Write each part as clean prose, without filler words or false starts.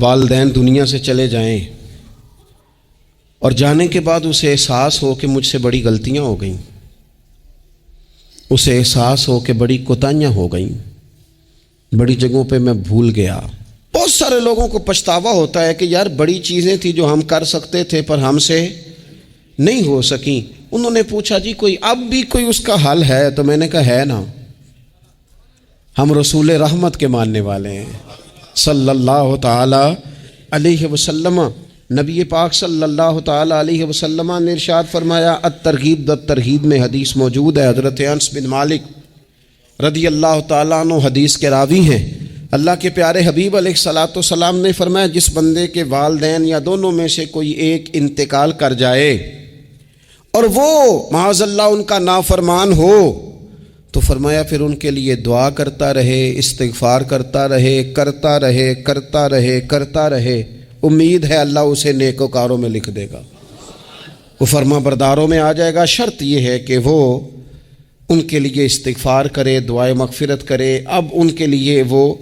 والدین دنیا سے چلے جائیں اور جانے کے بعد اسے احساس ہو کہ مجھ سے بڑی غلطیاں ہو گئیں، اسے احساس ہو کہ بڑی کوتاہیاں ہو گئیں، بڑی جگہوں پہ میں بھول گیا۔ بہت سارے لوگوں کو پچھتاوا ہوتا ہے کہ یار بڑی چیزیں تھیں جو ہم کر سکتے تھے پر ہم سے نہیں ہو سکیں۔ انہوں نے پوچھا جی کوئی اب بھی کوئی اس کا حل ہے؟ تو میں نے کہا ہے نا، ہم رسول رحمت کے ماننے والے ہیں صلی اللہ تعالی علیہ وسلم۔ نبی پاک صلی اللہ تعالی علیہ وسلم نے ارشاد فرمایا، الترغیب والترہیب میں حدیث موجود ہے، حضرت انس بن مالک رضی اللہ تعالیٰ عنہ حدیث کے راوی ہیں۔ اللہ کے پیارے حبیب علیہ الصلاۃ والسلام نے فرمایا، جس بندے کے والدین یا دونوں میں سے کوئی ایک انتقال کر جائے اور وہ معاذ اللہ ان کا نافرمان ہو تو فرمایا پھر ان کے لیے دعا کرتا رہے، استغفار کرتا رہے، کرتا رہے، کرتا رہے، کرتا رہے، امید ہے اللہ اسے نیکوکاروں میں لکھ دے گا، وہ فرما برداروں میں آ جائے گا۔ شرط یہ ہے کہ وہ ان کے لیے استغفار کرے، دعائے مغفرت کرے، اب ان کے لیے وہ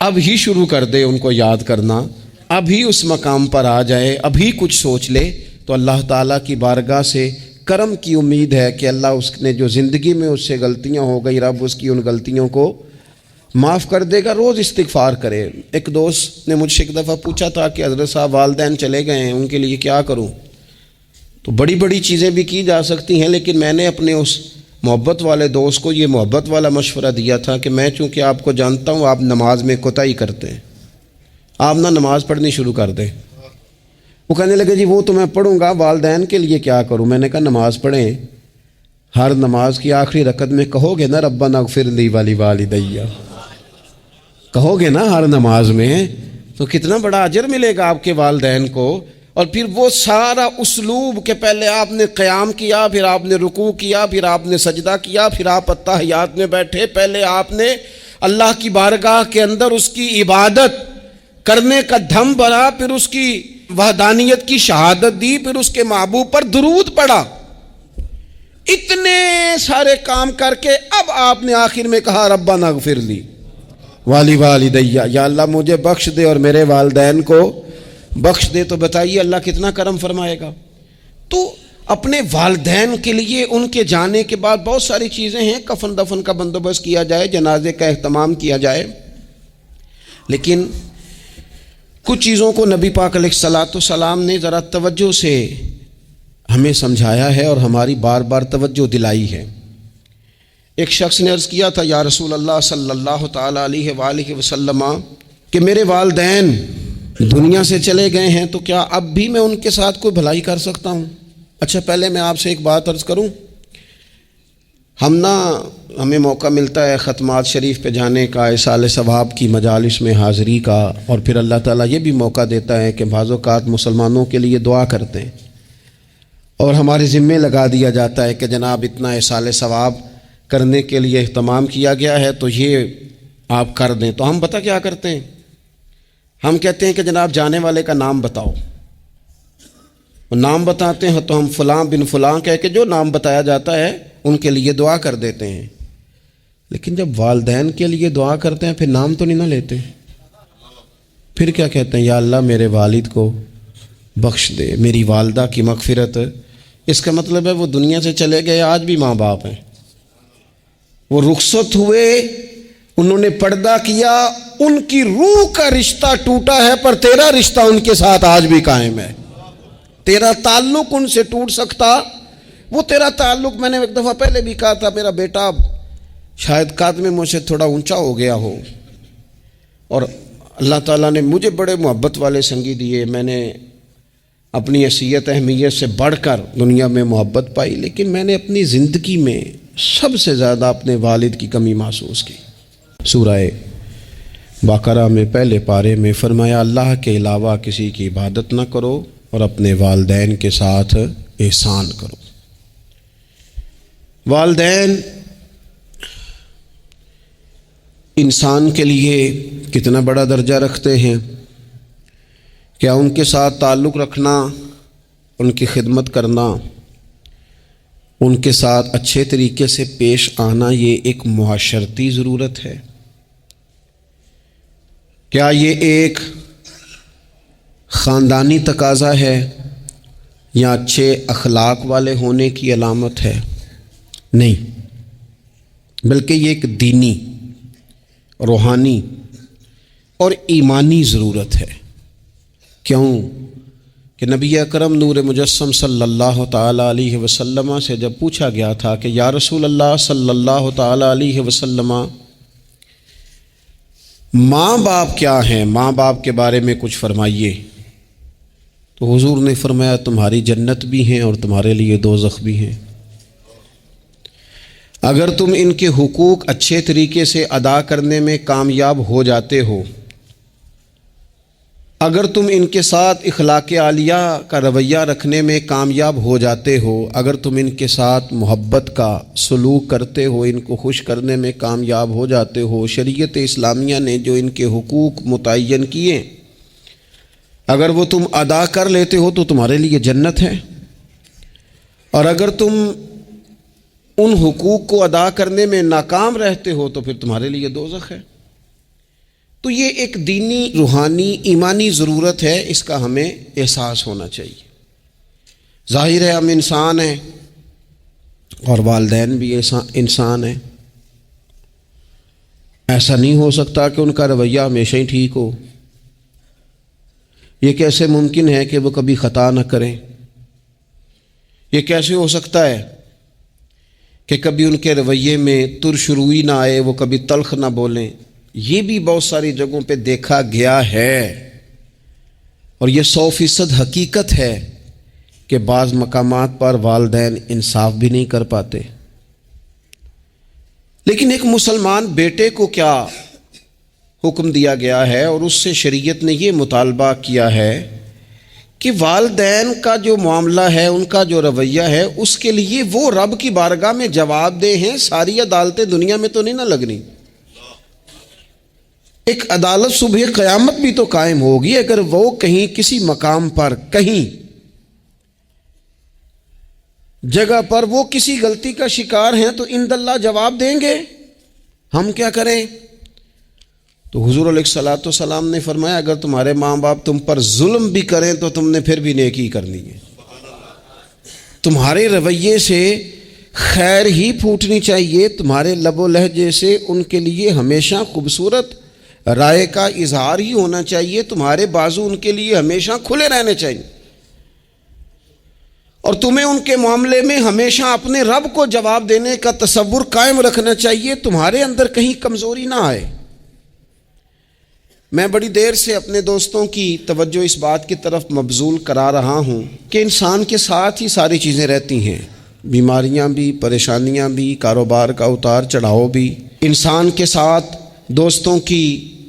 اب ہی شروع کر دے ان کو یاد کرنا، اب ہی اس مقام پر آ جائے، اب ہی کچھ سوچ لے، تو اللہ تعالیٰ کی بارگاہ سے کرم کی امید ہے کہ اللہ اس نے جو زندگی میں اس سے غلطیاں ہو گئی، رب اس کی ان غلطیوں کو معاف کر دے گا۔ روز استغفار کرے۔ ایک دوست نے مجھ سے ایک دفعہ پوچھا تھا کہ حضرت صاحب والدین چلے گئے ہیں، ان کے لیے کیا کروں؟ تو بڑی بڑی چیزیں بھی کی جا سکتی ہیں، لیکن میں نے اپنے اس محبت والے دوست کو یہ محبت والا مشورہ دیا تھا کہ میں چونکہ آپ کو جانتا ہوں آپ نماز میں کوتاہی کرتے ہیں، آپ نہ نماز پڑھنی شروع کر دیں۔ وہ کہنے لگے جی وہ تو میں پڑھوں گا، والدین کے لیے کیا کروں؟ میں نے کہا نماز پڑھیں، ہر نماز کی آخری رکعت میں کہو گے نا ربنا اغفر لی ولی کہو گے نا ہر نماز میں، تو کتنا بڑا اجر ملے گا آپ کے والدین کو۔ اور پھر وہ سارا اسلوب کہ پہلے آپ نے قیام کیا، پھر آپ نے رکوع کیا، پھر آپ نے سجدہ کیا، پھر آپ اتحیات میں بیٹھے، پہلے آپ نے اللہ کی بارگاہ کے اندر اس کی عبادت کرنے کا دھم بھرا، پھر اس کی وحدانیت کی شہادت دی، پھر اس کے محبوب پر درود پڑھا، اتنے سارے کام کر کے اب آپ نے آخر میں کہا ربنا اغفر لی ولی یا اللہ مجھے بخش دے اور میرے والدین کو بخش دے۔ تو بتائیے اللہ کتنا کرم فرمائے گا۔ تو اپنے والدین کے لیے ان کے جانے کے بعد بہت ساری چیزیں ہیں، کفن دفن کا بندوبست کیا جائے، جنازے کا اہتمام کیا جائے، لیکن کچھ چیزوں کو نبی پاک علیہ الصلاۃ والسلام نے ذرا توجہ سے ہمیں سمجھایا ہے اور ہماری بار بار توجہ دلائی ہے۔ ایک شخص نے عرض کیا تھا یا رسول اللہ صلی اللہ تعالی علیہ وآلہ وسلم کہ میرے والدین دنیا سے چلے گئے ہیں تو کیا اب بھی میں ان کے ساتھ کوئی بھلائی کر سکتا ہوں؟ اچھا پہلے میں آپ سے ایک بات عرض کروں، ہمیں موقع ملتا ہے ختمات شریف پہ جانے کا، ایصال ثواب کی مجالس میں حاضری کا، اور پھر اللہ تعالیٰ یہ بھی موقع دیتا ہے کہ بعض اوقات مسلمانوں کے لیے دعا کرتے ہیں اور ہمارے ذمے لگا دیا جاتا ہے کہ جناب اتنا ایصال ثواب کرنے کے لیے اہتمام کیا گیا ہے تو یہ آپ کر دیں۔ تو ہم پتہ کیا کرتے ہیں، ہم کہتے ہیں کہ جناب جانے والے کا نام بتاؤ، نام بتاتے ہیں تو ہم فلاں بن فلاں کہہ کے جو نام بتایا جاتا ہے ان کے لیے دعا کر دیتے ہیں، لیکن جب والدین کے لیے دعا کرتے ہیں پھر نام تو نہیں نہ لیتے، پھر کیا کہتے ہیں یا اللہ میرے والد کو بخش دے، میری والدہ کی مغفرت۔ اس کا مطلب ہے وہ دنیا سے چلے گئے، آج بھی ماں باپ ہیں، وہ رخصت ہوئے، انہوں نے پردہ کیا، ان کی روح کا رشتہ ٹوٹا ہے پر تیرا رشتہ ان کے ساتھ آج بھی قائم ہے، تیرا تعلق ان سے ٹوٹ سکتا، وہ تیرا تعلق، میں نے ایک دفعہ پہلے بھی کہا تھا، میرا بیٹا شاید قد میں مجھ سے تھوڑا اونچا ہو گیا ہو اور اللہ تعالیٰ نے مجھے بڑے محبت والے سنگی دیے، میں نے اپنی حیثیت اہمیت سے بڑھ کر دنیا میں محبت پائی، لیکن میں نے اپنی زندگی میں سب سے زیادہ اپنے والد کی کمی محسوس کی۔ سورہ بقرہ میں پہلے پارے میں فرمایا اللہ کے علاوہ کسی کی عبادت نہ کرو اور اپنے والدین کے ساتھ احسان کرو۔ والدین انسان کے لیے کتنا بڑا درجہ رکھتے ہیں، کیا ان کے ساتھ تعلق رکھنا، ان کی خدمت کرنا، ان کے ساتھ اچھے طریقے سے پیش آنا یہ ایک معاشرتی ضرورت ہے؟ کیا یہ ایک خاندانی تقاضا ہے یا اچھے اخلاق والے ہونے کی علامت ہے؟ نہیں، بلکہ یہ ایک دینی، روحانی اور ایمانی ضرورت ہے۔ کیوں کہ نبی اکرم نور مجسم صلی اللہ تعالیٰ علیہ وسلم سے جب پوچھا گیا تھا کہ یا رسول اللہ صلی اللہ تعالیٰ علیہ وسلم، ماں باپ کیا ہیں، ماں باپ کے بارے میں کچھ فرمائیے، تو حضور نے فرمایا تمہاری جنت بھی ہیں اور تمہارے لیے دوزخ بھی ہیں۔ اگر تم ان کے حقوق اچھے طریقے سے ادا کرنے میں کامیاب ہو جاتے ہو، اگر تم ان کے ساتھ اخلاق عالیہ کا رویہ رکھنے میں کامیاب ہو جاتے ہو، اگر تم ان کے ساتھ محبت کا سلوک کرتے ہو، ان کو خوش کرنے میں کامیاب ہو جاتے ہو، شریعت اسلامیہ نے جو ان کے حقوق متعین کیے اگر وہ تم ادا کر لیتے ہو تو تمہارے لیے جنت ہے، اور اگر تم ان حقوق کو ادا کرنے میں ناکام رہتے ہو تو پھر تمہارے لیے دوزخ ہے۔ تو یہ ایک دینی، روحانی، ایمانی ضرورت ہے، اس کا ہمیں احساس ہونا چاہیے۔ ظاہر ہے ہم انسان ہیں اور والدین بھی انسان ہیں، ایسا نہیں ہو سکتا کہ ان کا رویہ ہمیشہ ہی ٹھیک ہو۔ یہ کیسے ممکن ہے کہ وہ کبھی خطا نہ کریں؟ یہ کیسے ہو سکتا ہے کہ کبھی ان کے رویے میں ترش روئی نہ آئے، وہ کبھی تلخ نہ بولیں؟ یہ بھی بہت ساری جگہوں پہ دیکھا گیا ہے، اور یہ 100% حقیقت ہے کہ بعض مقامات پر والدین انصاف بھی نہیں کر پاتے۔ لیکن ایک مسلمان بیٹے کو کیا حکم دیا گیا ہے، اور اس سے شریعت نے یہ مطالبہ کیا ہے کہ والدین کا جو معاملہ ہے، ان کا جو رویہ ہے، اس کے لیے وہ رب کی بارگاہ میں جواب دہ ہیں۔ ساری عدالتیں دنیا میں تو نہیں نہ لگنی، ایک عدالت صبح قیامت بھی تو قائم ہوگی۔ اگر وہ کہیں کسی مقام پر، کہیں جگہ پر وہ کسی غلطی کا شکار ہیں تو عند اللہ جواب دیں گے۔ ہم کیا کریں؟ تو حضور علیہ الصلوۃ والسلام نے فرمایا اگر تمہارے ماں باپ تم پر ظلم بھی کریں تو تم نے پھر بھی نیکی کرنی ہے۔ تمہارے رویے سے خیر ہی پھوٹنی چاہیے، تمہارے لب و لہجے سے ان کے لیے ہمیشہ خوبصورت رائے کا اظہار ہی ہونا چاہیے، تمہارے بازو ان کے لیے ہمیشہ کھلے رہنے چاہیے، اور تمہیں ان کے معاملے میں ہمیشہ اپنے رب کو جواب دینے کا تصور قائم رکھنا چاہیے، تمہارے اندر کہیں کمزوری نہ آئے۔ میں بڑی دیر سے اپنے دوستوں کی توجہ اس بات کی طرف مبذول کرا رہا ہوں کہ انسان کے ساتھ ہی ساری چیزیں رہتی ہیں، بیماریاں بھی، پریشانیاں بھی، کاروبار کا اتار چڑھاؤ بھی۔ انسان کے ساتھ دوستوں کی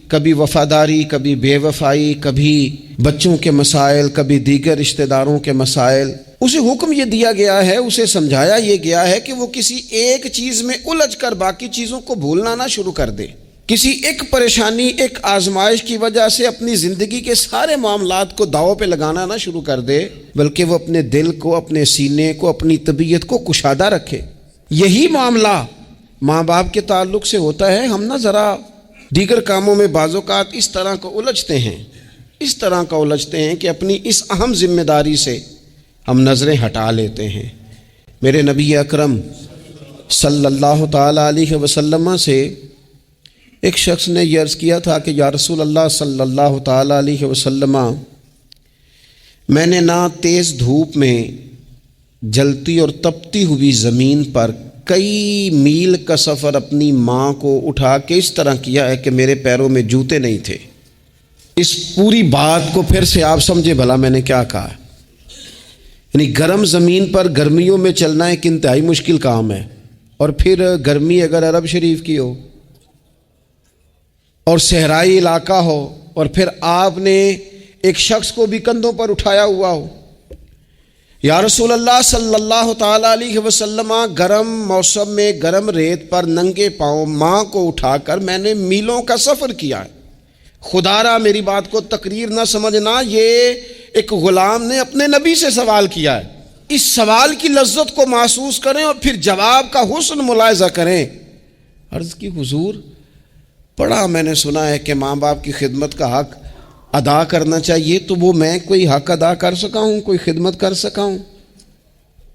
کبھی وفاداری، کبھی بے وفائی، کبھی بچوں کے مسائل، کبھی دیگر رشتہ داروں کے مسائل۔ اسے حکم یہ دیا گیا ہے، اسے سمجھایا یہ گیا ہے کہ وہ کسی ایک چیز میں الجھ کر باقی چیزوں کو بھولنا نہ شروع کر دے، کسی ایک پریشانی، ایک آزمائش کی وجہ سے اپنی زندگی کے سارے معاملات کو داؤ پہ لگانا نہ شروع کر دے، بلکہ وہ اپنے دل کو، اپنے سینے کو، اپنی طبیعت کو کشادہ رکھے۔ یہی معاملہ ماں باپ کے تعلق سے ہوتا ہے۔ ہم نہ ذرا دیگر کاموں میں بعض اوقات اس طرح کو الجھتے ہیں کہ اپنی اس اہم ذمہ داری سے ہم نظریں ہٹا لیتے ہیں۔ میرے نبی اکرم صلی اللہ تعالی علیہ وسلم سے ایک شخص نے یہ عرض کیا تھا کہ یا رسول اللہ صلی اللہ تعالی علیہ وسلم، میں نے نہ تیز دھوپ میں جلتی اور تپتی ہوئی زمین پر کئی میل کا سفر اپنی ماں کو اٹھا کے اس طرح کیا ہے کہ میرے پیروں میں جوتے نہیں تھے۔ اس پوری بات کو پھر سے آپ سمجھے بھلا میں نے کیا کہا۔ یعنی گرم زمین پر گرمیوں میں چلنا ایک انتہائی مشکل کام ہے، اور پھر گرمی اگر عرب شریف کی ہو اور صحرائی علاقہ ہو، اور پھر آپ نے ایک شخص کو بھی کندھوں پر اٹھایا ہوا ہو۔ یا رسول اللہ صلی اللہ تعالی علیہ وسلم، گرم موسم میں گرم ریت پر ننگے پاؤں ماں کو اٹھا کر میں نے میلوں کا سفر کیا ہے۔ خدا را میری بات کو تقریر نہ سمجھنا، یہ ایک غلام نے اپنے نبی سے سوال کیا ہے۔ اس سوال کی لذت کو محسوس کریں اور پھر جواب کا حسن ملاحظہ کریں۔ عرض کی حضور، بڑا میں نے سنا ہے کہ ماں باپ کی خدمت کا حق ادا کرنا چاہیے تو وہ میں کوئی حق ادا کر سکا ہوں, کوئی خدمت کر سکا ہوں؟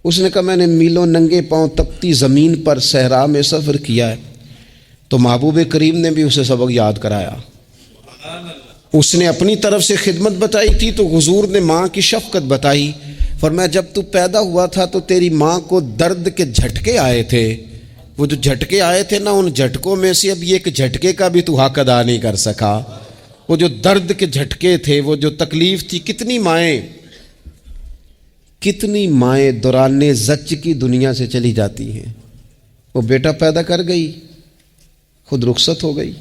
اس نے کہا میں نے میلوں ننگے پاؤں تپتی زمین پر صحرا میں سفر کیا ہے. تو محبوب کریم نے بھی اسے سبق یاد کرایا. اس نے اپنی طرف سے خدمت بتائی تھی تو حضور نے ماں کی شفقت بتائی. فرمایا جب تو پیدا ہوا تھا تو تیری ماں کو درد کے جھٹکے آئے تھے. وہ جو جھٹکے آئے تھے نا, ان جھٹکوں میں سے اب یہ ایک جھٹکے کا بھی تو حق ادا نہیں کر سکا. وہ جو درد کے جھٹکے تھے, وہ جو تکلیف تھی, کتنی مائیں دوران زچ کی دنیا سے چلی جاتی ہیں. وہ بیٹا پیدا کر گئی, خود رخصت ہو گئی,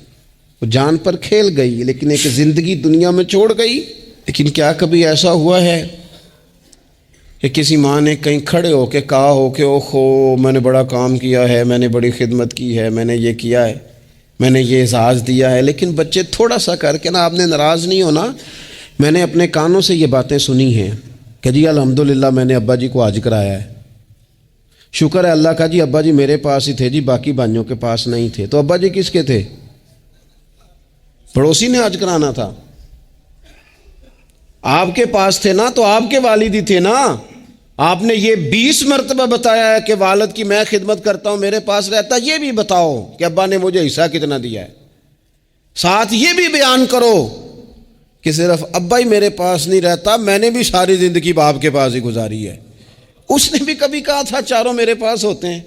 وہ جان پر کھیل گئی, لیکن ایک زندگی دنیا میں چھوڑ گئی. لیکن کیا کبھی ایسا ہوا ہے کہ کسی ماں نے کہیں کھڑے ہو کے کہا ہو کہ اوہو میں نے بڑا کام کیا ہے, میں نے بڑی خدمت کی ہے, میں نے یہ کیا ہے, میں نے یہ اعزاز دیا ہے, لیکن بچے تھوڑا سا کر کے نا, آپ نے ناراض نہیں ہونا, میں نے اپنے کانوں سے یہ باتیں سنی ہیں کہ جی الحمدللہ میں نے ابا جی کو حج کرایا ہے, شکر ہے اللہ کا جی, ابا جی میرے پاس ہی تھے جی, باقی بھائیوں کے پاس نہیں تھے. تو ابا جی کس کے تھے؟ پڑوسی نے حج کرانا تھا. آپ کے پاس تھے نا, تو آپ کے والد ہی تھے نا. آپ نے یہ 20 مرتبہ بتایا ہے کہ والد کی میں خدمت کرتا ہوں, میرے پاس رہتا. یہ بھی بتاؤ کہ ابا نے مجھے حصہ کتنا دیا ہے. ساتھ یہ بھی بیان کرو کہ صرف ابا ہی میرے پاس نہیں رہتا, میں نے بھی ساری زندگی باپ کے پاس ہی گزاری ہے. اس نے بھی کبھی کہا تھا چاروں میرے پاس ہوتے ہیں,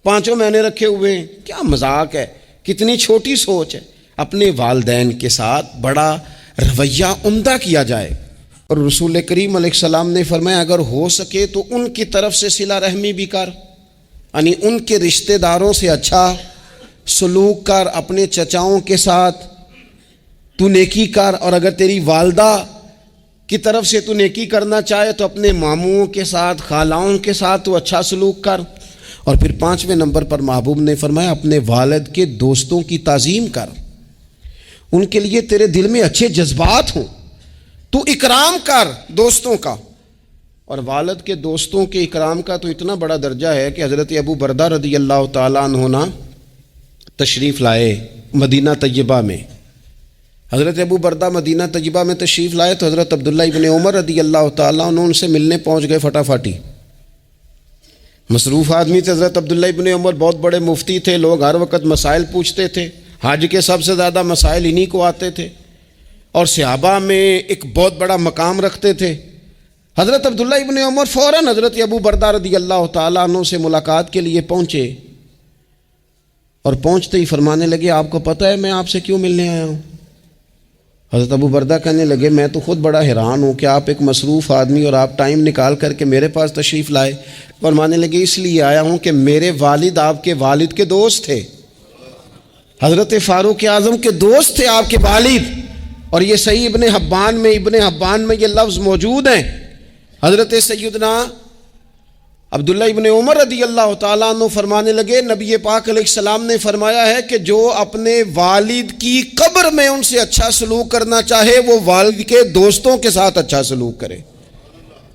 پانچوں میں نے رکھے ہوئے ہیں. کیا مذاق ہے, کتنی چھوٹی سوچ ہے. اپنے والدین کے ساتھ بڑا رویہ عمدہ کیا جائے. اور رسول کریم علیہ السلام نے فرمایا اگر ہو سکے تو ان کی طرف سے صلہ رحمی بھی کر, یعنی ان کے رشتہ داروں سے اچھا سلوک کر. اپنے چچاؤں کے ساتھ تو نیکی کر, اور اگر تیری والدہ کی طرف سے تو نیکی کرنا چاہے تو اپنے ماموں کے ساتھ, خالاؤں کے ساتھ تو اچھا سلوک کر. اور پھر 5ویں نمبر پر محبوب نے فرمایا اپنے والد کے دوستوں کی تعظیم کر, ان کے لیے تیرے دل میں اچھے جذبات ہوں, تو اکرام کر دوستوں کا. اور والد کے دوستوں کے اکرام کا تو اتنا بڑا درجہ ہے کہ حضرت ابو بردہ رضی اللہ تعالیٰ عنہ تشریف لائے مدینہ طیبہ میں. حضرت ابو بردہ مدینہ طیبہ میں تشریف لائے تو حضرت عبداللہ ابن عمر رضی اللہ تعالیٰ عنہ ان سے ملنے پہنچ گئے فٹافٹی. مصروف آدمی تھے حضرت عبداللہ ابن عمر, بہت بڑے مفتی تھے, لوگ ہر وقت مسائل پوچھتے تھے, حج کے سب سے زیادہ مسائل انہی کو آتے تھے, اور صحابہ میں ایک بہت بڑا مقام رکھتے تھے. حضرت عبداللہ ابن عمر فوراً حضرت ابو بردہ رضی اللہ تعالیٰ عنہ سے ملاقات کے لیے پہنچے, اور پہنچتے ہی فرمانے لگے آپ کو پتہ ہے میں آپ سے کیوں ملنے آیا ہوں؟ حضرت ابو بردہ کہنے لگے میں تو خود بڑا حیران ہوں کہ آپ ایک مصروف آدمی اور آپ ٹائم نکال کر کے میرے پاس تشریف لائے. فرمانے لگے اس لیے آیا ہوں کہ میرے والد آپ کے والد کے دوست تھے, حضرت فاروق اعظم کے دوست تھے آپ کے والد. اور یہ صحیح ابن حبان میں یہ لفظ موجود ہیں. حضرت سیدنا عبداللہ ابن عمر رضی اللہ تعالیٰ عنہ فرمانے لگے نبی پاک علیہ السلام نے فرمایا ہے کہ جو اپنے والد کی قبر میں ان سے اچھا سلوک کرنا چاہے وہ والد کے دوستوں کے ساتھ اچھا سلوک کرے,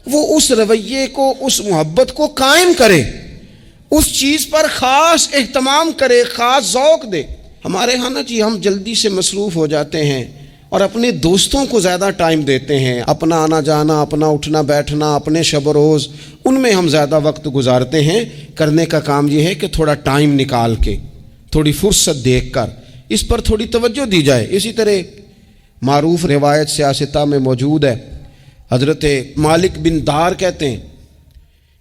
وہ اس رویے کو, اس محبت کو قائم کرے, اس چیز پر خاص اہتمام کرے, خاص ذوق دے. ہمارے ہاں نا جی ہم جلدی سے مصروف ہو جاتے ہیں اور اپنے دوستوں کو زیادہ ٹائم دیتے ہیں, اپنا آنا جانا, اپنا اٹھنا بیٹھنا, اپنے شب و روز ان میں ہم زیادہ وقت گزارتے ہیں. کرنے کا کام یہ ہے کہ تھوڑا ٹائم نکال کے, تھوڑی فرصت دیکھ کر اس پر تھوڑی توجہ دی جائے. اسی طرح معروف روایت سیاستہ میں موجود ہے, حضرت مالک بن دار کہتے ہیں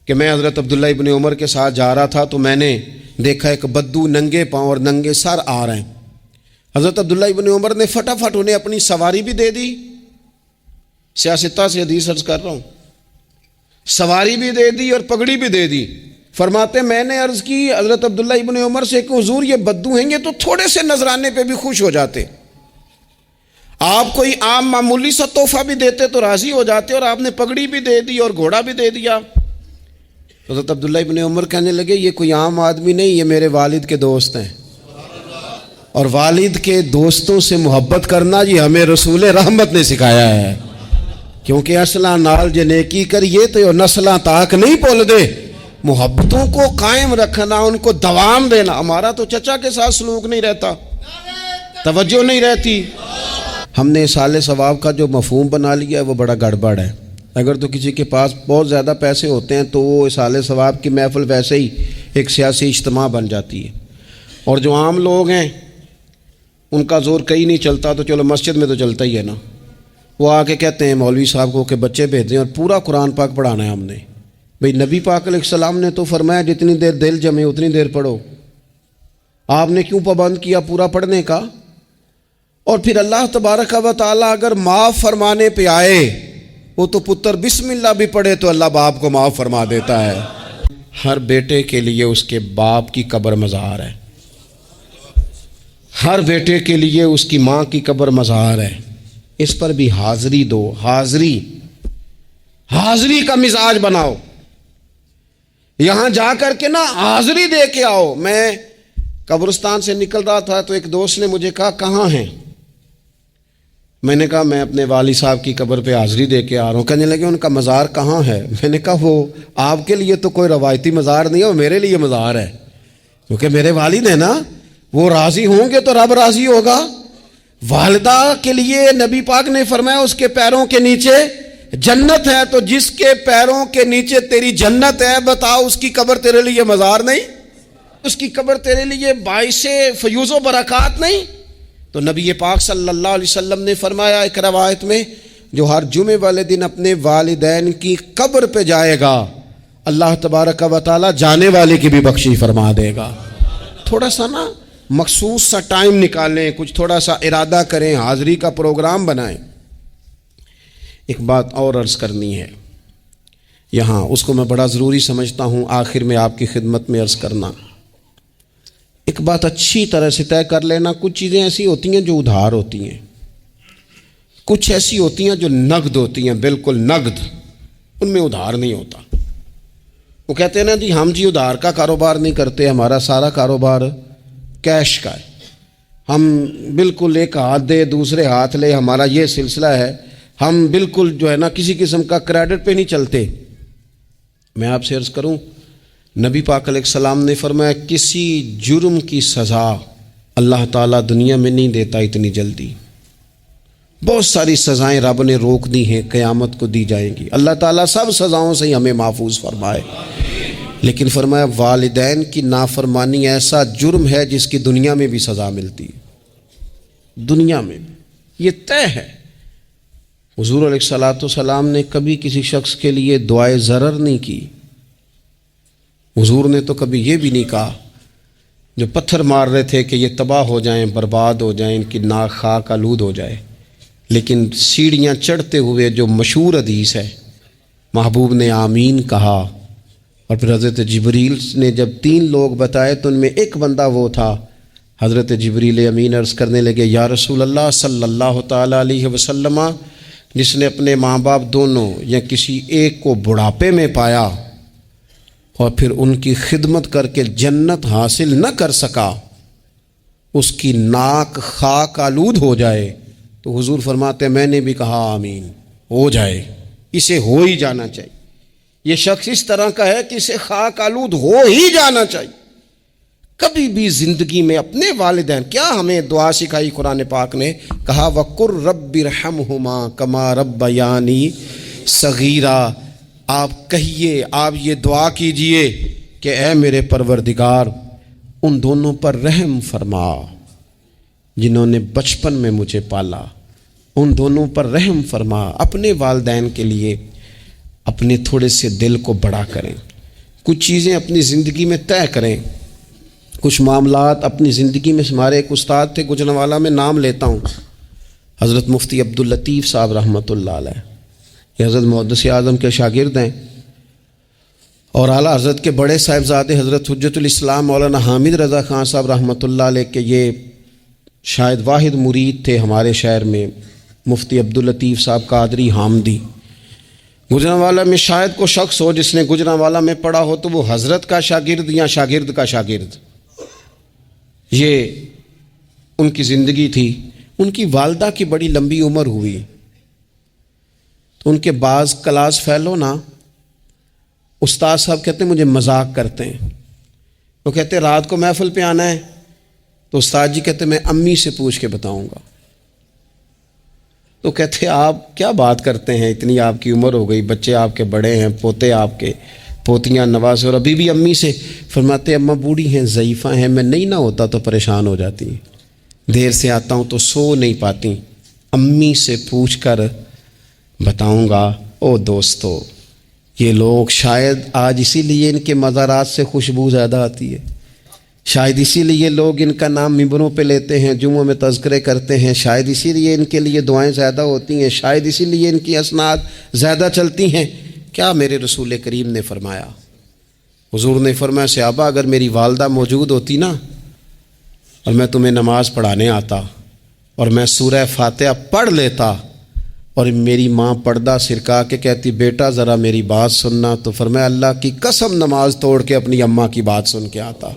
کہ میں حضرت عبداللہ ابن عمر کے ساتھ جا رہا تھا تو میں نے دیکھا ایک بدو ننگے پاؤں اور ننگے سر آ رہے ہیں. حضرت عبداللہ ابن عمر نے فٹافٹ انہیں اپنی سواری بھی دے دی, سیاستہ سے حدیث عرض کر رہا ہوں, سواری بھی دے دی اور پگڑی بھی دے دی. فرماتے میں نے عرض کی حضرت عبداللہ ابن عمر سے کہ حضور یہ بدو ہیں, یہ تو تھوڑے سے نذرانے پہ بھی خوش ہو جاتے, آپ کوئی عام معمولی سا تحفہ بھی دیتے تو راضی ہو جاتے, اور آپ نے پگڑی بھی دے دی اور گھوڑا بھی دے دیا. حضرت عبداللہ ابن عمر کہنے لگے یہ کوئی عام آدمی نہیں, یہ میرے والد کے دوست ہیں, اور والد کے دوستوں سے محبت کرنا یہ ہمیں رسول رحمت نے سکھایا ہے. کیونکہ اصلاں نال جے نیکی کریے تو نسلاں تاک نہیں پول دے. محبتوں کو قائم رکھنا, ان کو دوام دینا. ہمارا تو چچا کے ساتھ سلوک نہیں رہتا, توجہ نہیں رہتی. ہم نے اصال ثواب کا جو مفہوم بنا لیا ہے وہ بڑا گڑبڑ ہے۔ اگر تو کسی کے پاس بہت زیادہ پیسے ہوتے ہیں تو وہ اصال ثواب کی محفل ویسے ہی ایک سیاسی اجتماع بن جاتی ہے، اور جو عام لوگ ہیں ان کا زور کہیں نہیں چلتا، تو چلو مسجد میں تو چلتا ہی ہے نا، وہ آ کے کہتے ہیں مولوی صاحب کو کہ بچے بھیج دیں اور پورا قرآن پاک پڑھانا ہے ہم نے۔ بھئی نبی پاک علیہ السلام نے تو فرمایا جتنی دیر دل جمے اتنی دیر پڑھو، آپ نے کیوں پابند کیا پورا پڑھنے کا؟ اور پھر اللہ تبارک و تعالیٰ اگر معاف فرمانے پہ آئے، وہ تو پتر بسم اللہ بھی پڑھے تو اللہ باپ کو معاف فرما دیتا ہے۔ ہر بیٹے کے لیے اس کے باپ کی قبر مزار ہے، ہر بیٹے کے لیے اس کی ماں کی قبر مزار ہے، اس پر بھی حاضری دو، حاضری کا مزاج بناؤ، یہاں جا کر کے نا حاضری دے کے آؤ۔ میں قبرستان سے نکل رہا تھا تو ایک دوست نے مجھے کہا کہاں ہیں؟ میں نے کہا میں اپنے والد صاحب کی قبر پہ حاضری دے کے آ رہا ہوں۔ کہنے لگے ان کا مزار کہاں ہے؟ میں نے کہا وہ آپ کے لیے تو کوئی روایتی مزار نہیں ہے، وہ میرے لیے مزار ہے، کیونکہ میرے والد ہیں نا، وہ راضی ہوں گے تو رب راضی ہوگا۔ والدہ کے لیے نبی پاک نے فرمایا اس کے پیروں کے نیچے جنت ہے، تو جس کے پیروں کے نیچے تیری جنت ہے، بتاؤ اس کی قبر تیرے لیے مزار نہیں؟ اس کی قبر تیرے لیے باعث فیوز و برکات نہیں؟ تو نبی پاک صلی اللہ علیہ وسلم نے فرمایا ایک روایت میں، جو ہر جمعے والے دن اپنے والدین کی قبر پہ جائے گا، اللہ تبارک و تعالی جانے والے کی بھی بخشی فرما دے گا۔ تھوڑا سا نا مخصوص سا ٹائم نکالیں، کچھ تھوڑا سا ارادہ کریں، حاضری کا پروگرام بنائیں۔ ایک بات اور عرض کرنی ہے یہاں، اس کو میں بڑا ضروری سمجھتا ہوں آخر میں آپ کی خدمت میں عرض کرنا۔ ایک بات اچھی طرح سے طے کر لینا، کچھ چیزیں ایسی ہوتی ہیں جو ادھار ہوتی ہیں، کچھ ایسی ہوتی ہیں جو نقد ہوتی ہیں، بالکل نقد، ان میں ادھار نہیں ہوتا۔ وہ کہتے ہیں نا جی ہم جی ادھار کا کاروبار نہیں کرتے، ہمارا سارا کاروبار کیش کا ہے، ہم بالکل ایک ہاتھ دے دوسرے ہاتھ لے، ہمارا یہ سلسلہ ہے، ہم بالکل جو ہے نا کسی قسم کا کریڈٹ پہ نہیں چلتے۔ میں آپ سے عرض کروں، نبی پاک علیہ السلام نے فرمایا کسی جرم کی سزا اللہ تعالیٰ دنیا میں نہیں دیتا اتنی جلدی، بہت ساری سزائیں رب نے روک دی ہیں، قیامت کو دی جائیں گی۔ اللہ تعالیٰ سب سزاؤں سے ہی ہمیں محفوظ فرمائے، لیکن فرمایا والدین کی نافرمانی ایسا جرم ہے جس کی دنیا میں بھی سزا ملتی ہے، دنیا میں بھی، یہ طے ہے۔ حضور علیہ السلام نے کبھی کسی شخص کے لیے دعائے ضرر نہیں کی، حضور نے تو کبھی یہ بھی نہیں کہا، جو پتھر مار رہے تھے کہ یہ تباہ ہو جائیں، برباد ہو جائیں، ان کی ناک خاک آلود ہو جائے، لیکن سیڑھیاں چڑھتے ہوئے جو مشہور حدیث ہے، محبوب نے آمین کہا، اور پھر حضرت جبریل نے جب 3 لوگ بتائے تو ان میں ایک بندہ وہ تھا، حضرت جبریل امین عرض کرنے لگے یا رسول اللہ صلی اللہ تعالیٰ علیہ وسلم، جس نے اپنے ماں باپ دونوں یا کسی ایک کو بڑھاپے میں پایا اور پھر ان کی خدمت کر کے جنت حاصل نہ کر سکا، اس کی ناک خاک آلود ہو جائے، تو حضور فرماتے ہیں میں نے بھی کہا آمین، ہو جائے، اسے ہو ہی جانا چاہیے، یہ شخص اس طرح کا ہے کہ اسے خاک آلود ہو ہی جانا چاہیے۔ کبھی بھی زندگی میں اپنے والدین، کیا ہمیں دعا سکھائی قرآن پاک نے، کہا وَقُرْ رَبِّ ارْحَمْهُمَا كَمَا رَبَّيَانِي صَغِيرًا، آپ کہیے، آپ یہ دعا کیجئے کہ اے میرے پروردگار ان دونوں پر رحم فرما جنہوں نے بچپن میں مجھے پالا، ان دونوں پر رحم فرما۔ اپنے والدین کے لیے اپنے تھوڑے سے دل کو بڑا کریں، کچھ چیزیں اپنی زندگی میں طے کریں، کچھ معاملات اپنی زندگی میں۔ ہمارے ایک استاد تھے گجرانوالہ میں، نام لیتا ہوں، حضرت مفتی عبداللطیف صاحب رحمۃ اللہ علیہ، یہ حضرت محدث اعظم کے شاگرد ہیں، اور اعلیٰ حضرت کے بڑے صاحبزادے حضرت حجت الاسلام مولانا حامد رضا خان صاحب رحمۃ اللہ علیہ کے یہ شاید واحد مرید تھے ہمارے شہر میں، مفتی عبداللطیف صاحب قادری حامدی۔ گجرانوالہ میں شاید کوئی شخص ہو جس نے گجرانوالہ میں پڑھا ہو تو وہ حضرت کا شاگرد یا شاگرد کا شاگرد، یہ ان کی زندگی تھی۔ ان کی والدہ کی بڑی لمبی عمر ہوئی تو ان کے بعض کلاس فیلو نا، استاد صاحب کہتے ہیں مجھے مذاق کرتے ہیں، وہ کہتے ہیں رات کو محفل پہ آنا ہے، تو استاد جی کہتے ہیں میں امی سے پوچھ کے بتاؤں گا۔ تو کہتے آپ کیا بات کرتے ہیں، اتنی آپ کی عمر ہو گئی، بچے آپ کے بڑے ہیں، پوتے آپ کے، پوتیاں نوازے، اور ابھی بھی امی سے فرماتے اماں بوڑھی ہیں، ضعیفہ ہیں، میں نہیں نہ ہوتا تو پریشان ہو جاتی، دیر سے آتا ہوں تو سو نہیں پاتی، امی سے پوچھ کر بتاؤں گا۔ او دوستو، یہ لوگ شاید آج اسی لیے ان کے مزارات سے خوشبو زیادہ آتی ہے، شاید اسی لیے لوگ ان کا نام ممبروں پہ لیتے ہیں، جمعوں میں تذکرے کرتے ہیں، شاید اسی لیے ان کے لیے دعائیں زیادہ ہوتی ہیں، شاید اسی لیے ان کی اسناد زیادہ چلتی ہیں۔ کیا میرے رسول کریم نے فرمایا؟ حضور نے فرمایا صحابہ اگر میری والدہ موجود ہوتی نا اور میں تمہیں نماز پڑھانے آتا اور میں سورہ فاتحہ پڑھ لیتا اور میری ماں پردہ سرکا کے کہتی بیٹا ذرا میری بات سننا، تو فرمایا اللہ کی قسم نماز توڑ کے اپنی اماں کی بات سن کے آتا۔